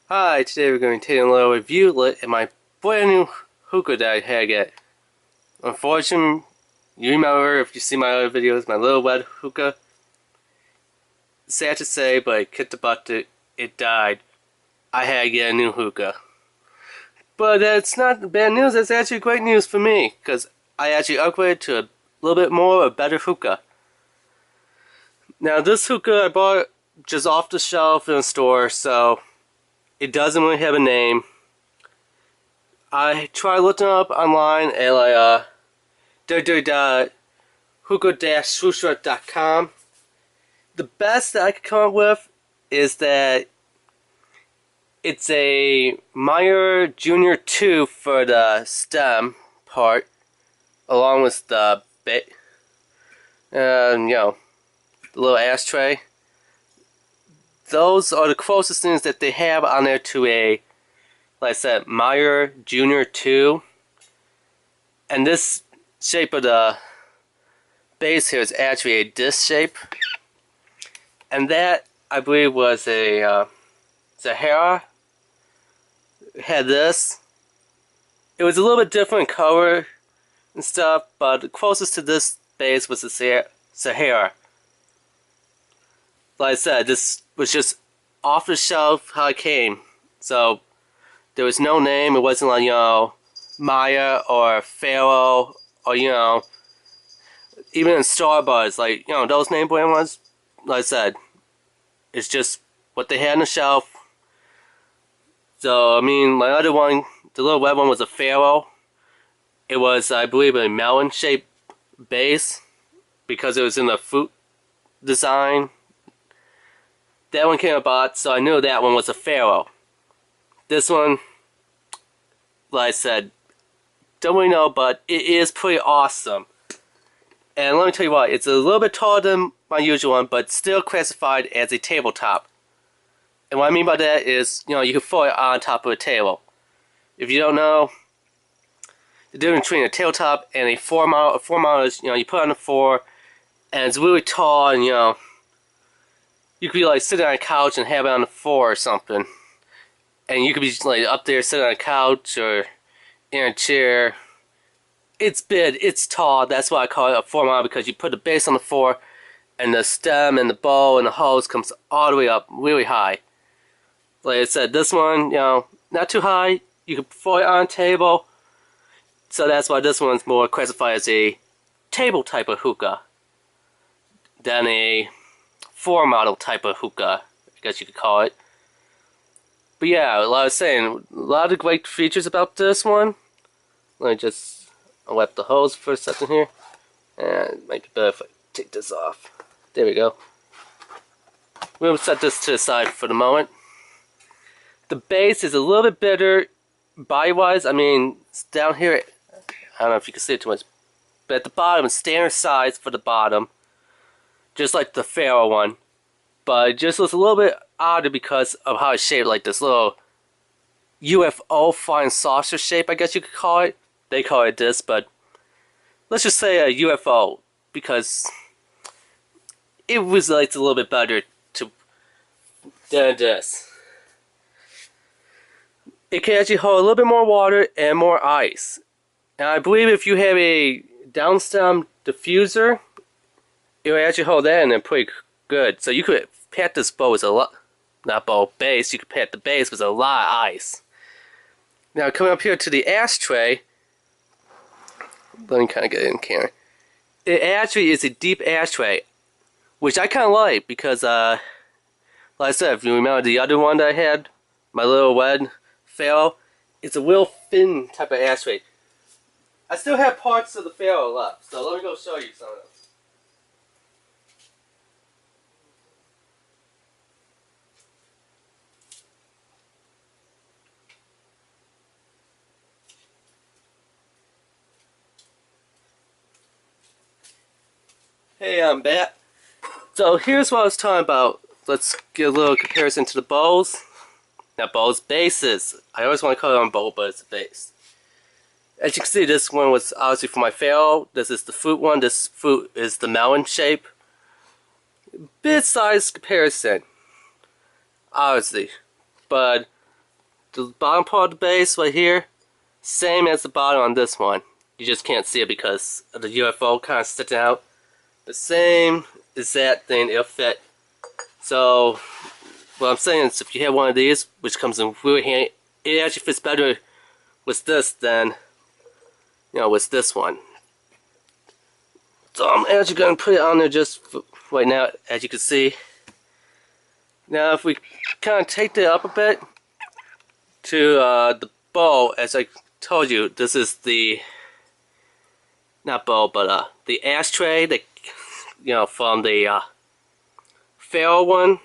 Hi, today we're going to take a little review look at my brand new hookah that I had get. Unfortunately, you remember if you see my other videos, my little red hookah. Sad to say, but it kicked the bucket, it died. I had to get a new hookah. But that's not bad news, that's actually great news for me, because I actually upgraded to a little bit more, a better hookah. Now this hookah I bought just off the shelf in a store, so it doesn't really have a name. I tried looking up online at like www.hookah-shisha.com. The best that I could come up with is that it's a Meyer Junior 2 for the stem part, along with the the little ashtray. Those are the closest things that they have on there to a, like I said, Meyer Junior 2. And this shape of the base here is actually a disc shape. And that, I believe, was a Sahara. It had this. It was a little bit different color and stuff, but the closest to this base was the Sahara. Like I said, this was just off the shelf how it came. So there was no name. It wasn't like, Maya or Pharaoh or, even in Starbucks, like, those name brand ones. Like I said, it's just what they had on the shelf. So, I mean, my other one, the little red one, was a Pharaoh. It was, I believe, a melon-shaped base because it was in the fruit design. That one came about, so I knew that one was a Pharaoh. This one, like I said, don't really know, but it is pretty awesome. And let me tell you what, it's a little bit taller than my usual one, but still classified as a tabletop. And what I mean by that is, you can throw it on top of a table. If you don't know, the difference between a tabletop and a floor mount is, you put it on the floor, and it's really tall, and, you could be like sitting on a couch and have it on the floor or something. And you could be like up there sitting on a couch or in a chair. It's big, it's tall, that's why I call it a floor mount, because you put the base on the floor and the stem and the bow and the hose comes all the way up really high. Like I said, this one, not too high. You can throw it on a table. So that's why this one's more classified as a table type of hookah than a floor model type of hookah, I guess you could call it. But yeah, like I was saying, a lot of great features about this one. Let me just wipe the hose for a second here. And it might be better if I take this off. There we go. We'll set this to the side for the moment. The base is a little bit better body-wise. I mean, it's down here, I don't know if you can see it too much, but at the bottom, it's standard size for the bottom, just like the Pharaoh one. But it just looks a little bit odder because of how it's shaped, like this little UFO flying saucer shape, I guess you could call it. They call it this, but let's just say a UFO, because it was like a little bit better than this. It can actually hold a little bit more water and more ice. And I believe if you have a downstem diffuser, it will actually hold that in there pretty good. So you could pat this bowl with base, you could pat the base with a lot of ice. Now coming up here to the ashtray, let me kind of get it in camera. It actually is a deep ashtray, which I kind of like because, like I said, if you remember the other one that I had, my little red Pharaoh, it's a real thin type of ashtray. I still have parts of the Pharaoh left, so let me go show you some of them. Hey, I'm back. So here's what I was talking about. Let's get a little comparison to the bowls. Now bowls bases. I always want to call it on bowl, but it's a base. As you can see, this one was obviously for my Pharaoh. This is the fruit one. This fruit is the melon shape. Bit size comparison, obviously. But The bottom part of the base right here, same as the bottom on this one. You just can't see it because of the UFO kind of sticking out. The same exact thing, it'll fit. So what I'm saying is, if you have one of these, which comes in really handy, it actually fits better with this than, you know, with this one. So I'm actually going to put it on there just right now, as you can see. Now if we kind of take that up a bit to the bow, as I told you, this is the, not bow, but the ashtray that, you know, from the Pharaoh one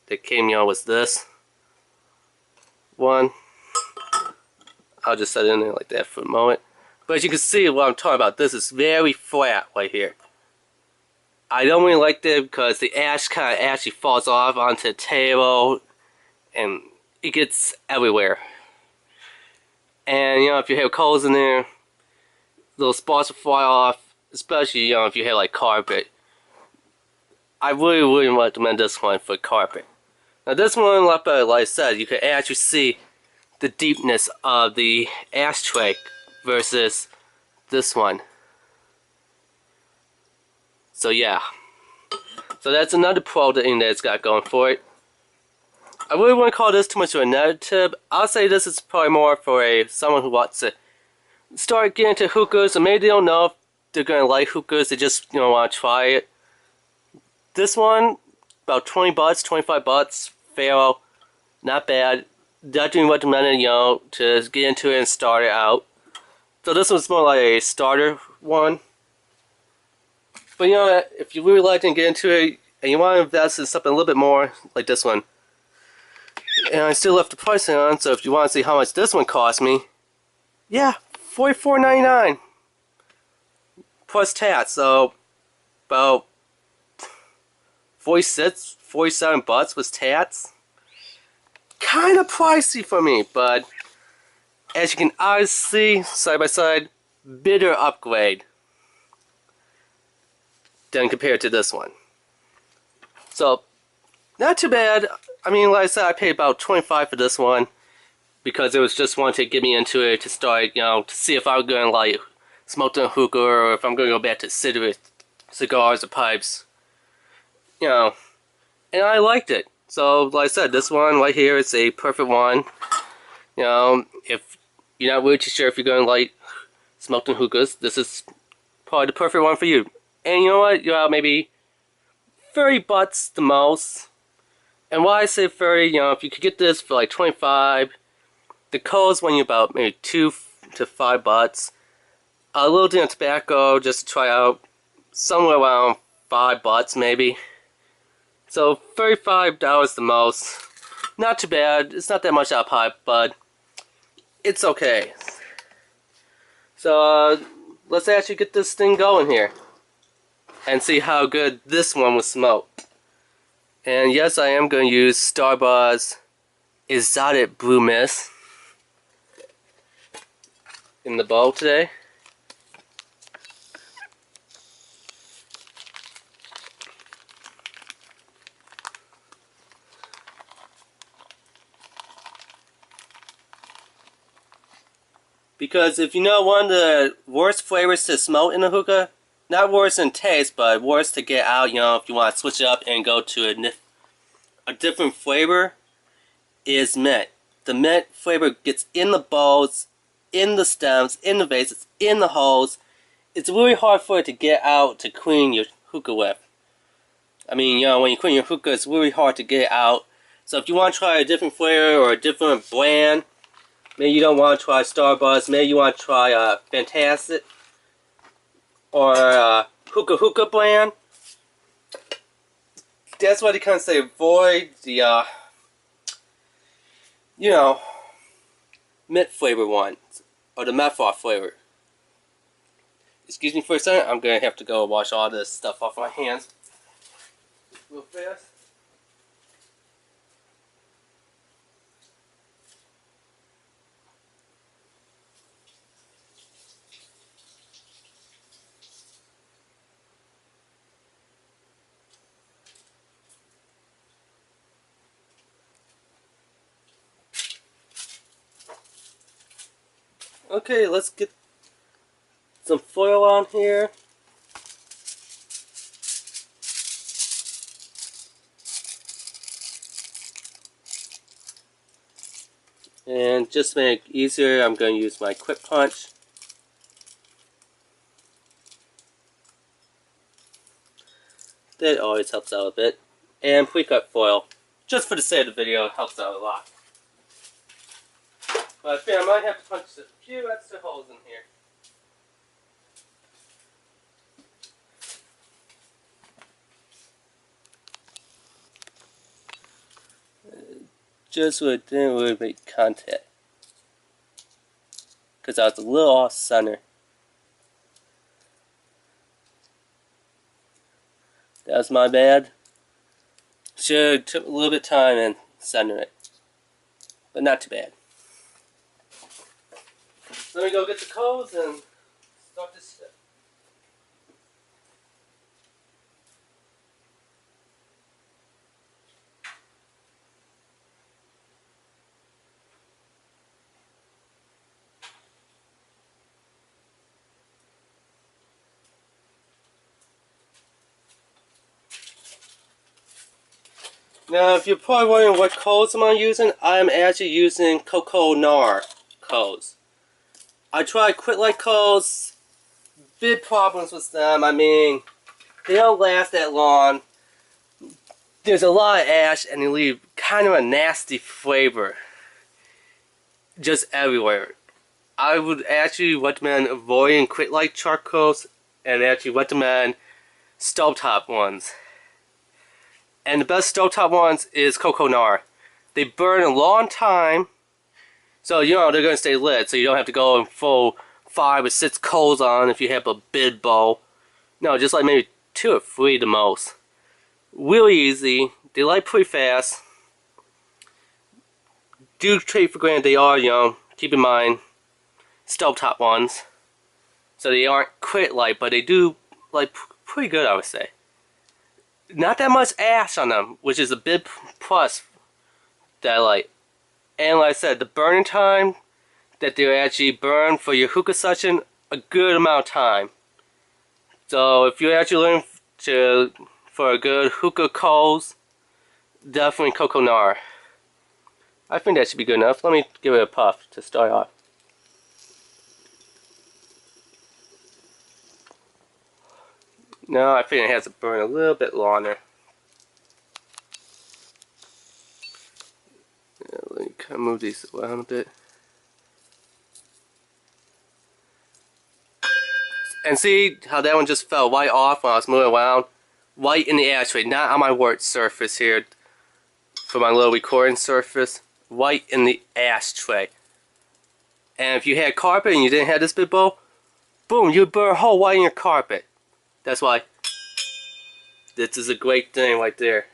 that came, you know, with this one. I'll just set it in there like that for a moment. But as you can see, what I'm talking about, this is very flat right here. I don't really like that because the ash kind of actually falls off onto the table and it gets everywhere. And, you know, if you have coals in there, little spots will fly off, especially, you know, if you have like carpet. I really wouldn't recommend this one for carpet. Now this one, like I said, you can actually see the deepness of the ashtray versus this one. So yeah. So that's another pro thing that it's got going for it. I really wouldn't call this too much of a negative. I'll say this is probably more for someone who wants to start getting into hookahs, or maybe they don't know if they're going to like hookahs, they just, you know, want to try it. This one, about 20 bucks, 25 bucks, Pharaoh, not bad. Definitely recommended, you know, to get into it and start it out. So this one's more like a starter one. But you know, if you really like to get into it and you want to invest in something a little bit more, like this one, and I still left the pricing on, so if you want to see how much this one cost me, yeah, $44.99 plus tax, so about 46, 47 bucks with tax. Kind of pricey for me, but as you can obviously see, side by side, bigger upgrade than compared to this one. So, not too bad. I mean, like I said, I paid about $25 for this one because it was just one to get me into it to start, you know, to see if I was going to like smoke a hookah or if I'm going to go back to cigarette, cigars or pipes, you know. And I liked it. So, like I said, this one right here is a perfect one. You know, if you're not really too sure if you're going to like smoking hookahs, this is probably the perfect one for you. And you know what? You're out maybe 30 bucks the most. And why I say 30, you know, if you could get this for like 25, the coals when you're about maybe 2 to 5 bucks. A little bit of tobacco just to try out, somewhere around 5 bucks maybe. So $35 the most. Not too bad. It's not that much out of pipe, but it's okay. So let's actually get this thing going here and see how good this one will smoke. And yes, I am going to use Starbucks Exotic Blue Mist in the bowl today. Because if you know one of the worst flavors to smoke in a hookah, not worse in taste, but worse to get out, you know, if you want to switch it up and go to a different flavor, is mint. The mint flavor gets in the bowls, in the stems, in the vases, in the holes. It's really hard for it to get out to clean your hookah with. I mean, you know, when you clean your hookah, it's really hard to get it out. So if you want to try a different flavor or a different brand, maybe you don't want to try Starbucks, maybe you want to try Fantastic or Hookah brand. That's why they kind of say avoid the, you know, mint flavor ones or the menthol flavor. Excuse me for a second, I'm going to have to go wash all this stuff off my hands real fast. Okay, let's get some foil on here. And just to make it easier, I'm going to use my quick punch. That always helps out a bit. And pre-cut foil. Just for the sake of the video, it helps out a lot. But I think I might have to punch a few extra holes in here. Just so it didn't really make contact. Because I was a little off center. That was my bad. Should have took a little bit of time and center it. But not too bad. So let me go get the coals and start this step. Now, if you're probably wondering what coals am I using, I'm actually using Cocoa-Nar coals. I tried Quit Light coals. Big problems with them. I mean, they don't last that long. There's a lot of ash and they leave kind of a nasty flavor just everywhere. I would actually recommend avoiding Quit Light charcoals and actually recommend stovetop ones. And the best stovetop ones is Cocoa-Nar. They burn a long time, so you know they're going to stay lit, so you don't have to go and throw 5 or 6 coals on if you have a big bowl. No, just like maybe 2 or 3 the most. Really easy. They light pretty fast. Do take for granted they are, you know, keep in mind, stovetop ones. So they aren't quite light, but they do light pretty good, I would say. Not that much ash on them, which is a big plus that I like. And like I said, the burning time that they actually burn for your hookah session, a good amount of time. So if you're actually looking for a good hookah coals, definitely Cocoa-Nar. I think that should be good enough. Let me give it a puff to start off. No, I think it has to burn a little bit longer. Yeah, let me kind of move these around a bit. And see how that one just fell right off when I was moving around? Right in the ashtray, not on my work surface here for my little recording surface. Right in the ashtray. And if you had carpet and you didn't have this big bowl, boom, you'd burn a hole right in your carpet. That's why this is a great thing right there.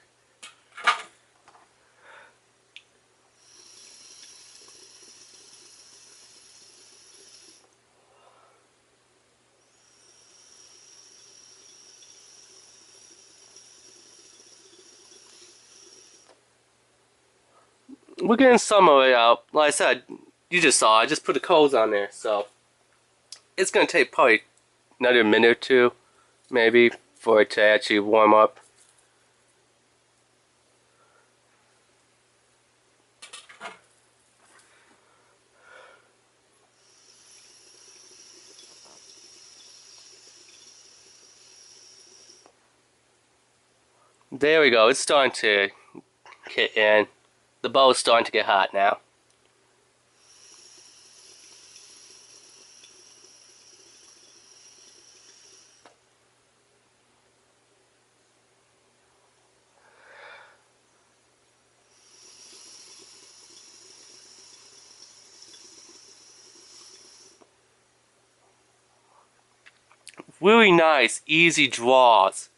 We're getting some of it out. Like I said, you just saw, I just put the coals on there, so it's going to take probably another minute or 2, maybe, for it to actually warm up. There we go, it's starting to get in. The bowl is starting to get hot now. Really nice, easy draws.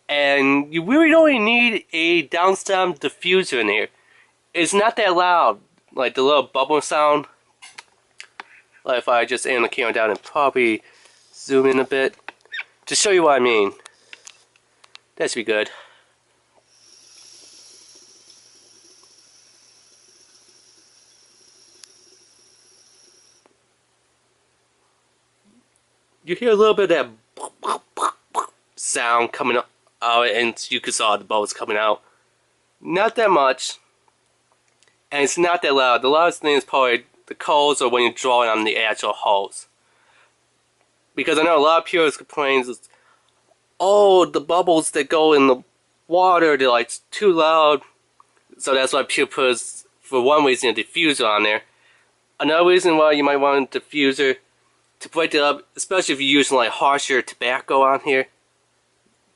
And you really don't even need a downstem diffuser in here. It's not that loud, like the little bubble sound. Like if I just aim the camera down and probably zoom in a bit to show you what I mean. That should be good. you hear a little bit of that sound coming out, and you can saw the bubbles coming out. Not that much, and it's not that loud. The loudest thing is probably the coals or when you're drawing on the actual hose. Because I know a lot of purists complain, oh, the bubbles that go in the water, they're like too loud. So that's why purists, for one reason, a diffuser on there. Another reason why you might want a diffuser to break it up, especially if you're using like harsher tobacco on here.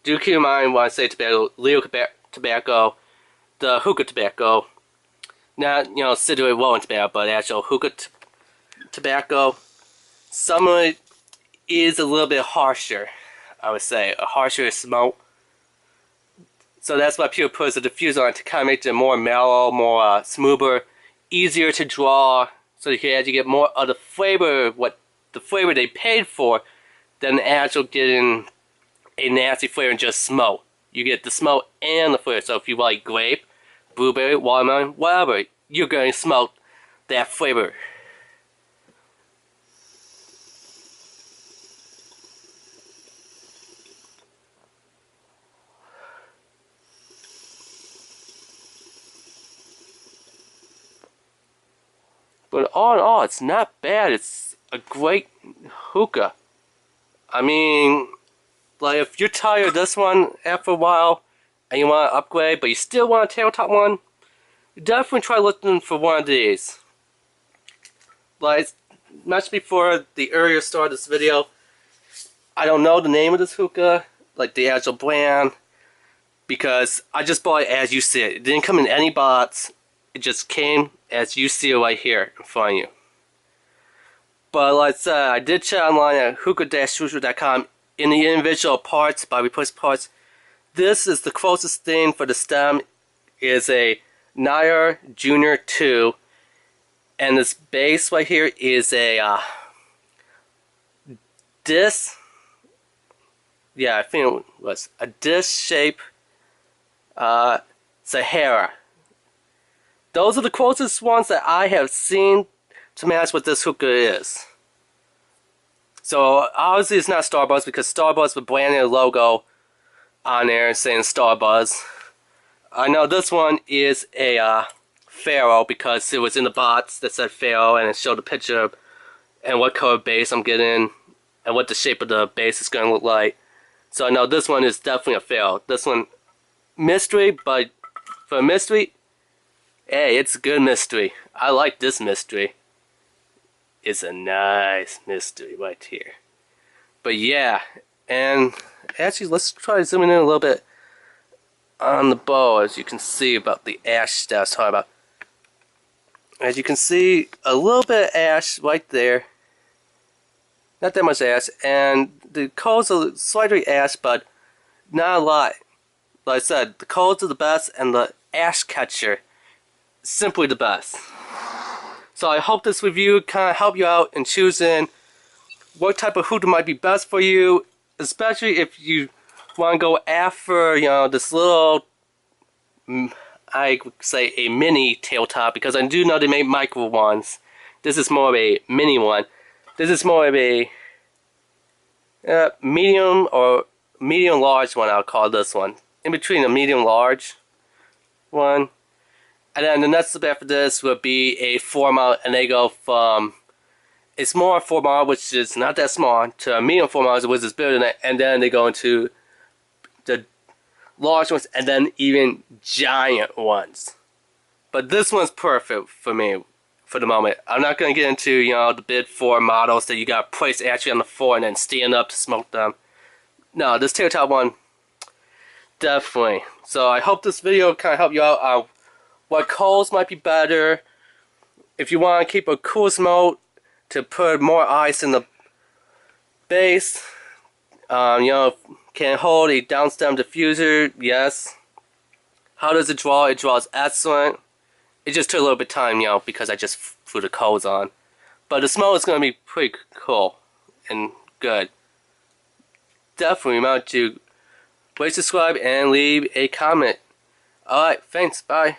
Do keep in mind when I say tobacco, legal tobacco, the hookah tobacco, not, you know, cigarette rolling tobacco, but actual hookah tobacco. Some of it is a little bit harsher, I would say, a harsher smoke. So that's why people put a diffuser on to kind of make it more mellow, more smoother, easier to draw, so you can actually get more of the flavor, what the flavor they paid for, than actual getting a nasty flavor and just smoke. You get the smoke and the flavor. So if you like grape, blueberry, watermelon, whatever, you're going to smoke that flavor. But all in all, it's not bad. It's a great hookah. I mean, like if you're tired of this one after a while and you want to upgrade, but you still want a tabletop one, definitely try looking for one of these. Like mentioned before, the earlier start of this video, I don't know the name of this hookah, like the actual brand, because I just bought it as you see it. It didn't come in any box. It just came as you see it right here in front of you. But like I said, I did check online at hookah-shisha.com in the individual parts, by replacement parts. This is the closest thing for the stem, is a Nair Junior 2, and this base right here is a disc. Yeah, I think it was a disc-shaped Sahara. Those are the closest ones that I have seen to match what this hookah is. So obviously it's not Starbuzz, because Starbuzz would brand their logo on there saying Starbuzz. I know this one is a Pharaoh, because it was in the box that said Pharaoh, and it showed a picture of and what color base I'm getting and what the shape of the base is going to look like. So I know this one is definitely a Pharaoh. This one, mystery, but for a mystery, hey, it's a good mystery. I like this mystery. It's a nice mystery right here. But yeah, and actually let's try zooming in a little bit on the bow, as you can see about the ash that I was talking about. As you can see, a little bit of ash right there. Not that much ash, and the coals are slightly ash, but not a lot. Like I said, the coals are the best, and the ash catcher, simply the best. So I hope this review kind of helped you out in choosing what type of hookah might be best for you, especially if you want to go after, you know, this little, I would say a mini tabletop, because I do know they make micro ones. This is more of a mini one. This is more of a medium or medium large one, I'll call this one. In between a medium large one. And then the next step after this would be a 4 mile, and they go from a small 4 mile, which is not that small, to a medium 4 miles, which is bigger than that, and then they go into the large ones, and then even giant ones. But this one's perfect for me for the moment. I'm not going to get into, you know, the big 4 models that you got placed actually on the floor and then stand up to smoke them. No, this tabletop one, definitely. So I hope this video kind of helped you out. What coals might be better. If you want to keep a cool smoke to put more ice in the base, you know, can hold a downstem diffuser, yes. How does it draw? It draws excellent. It just took a little bit of time, you know, because I just threw the coals on. But the smoke is going to be pretty cool and good. Definitely remember to rate, subscribe, and leave a comment. Alright, thanks, bye.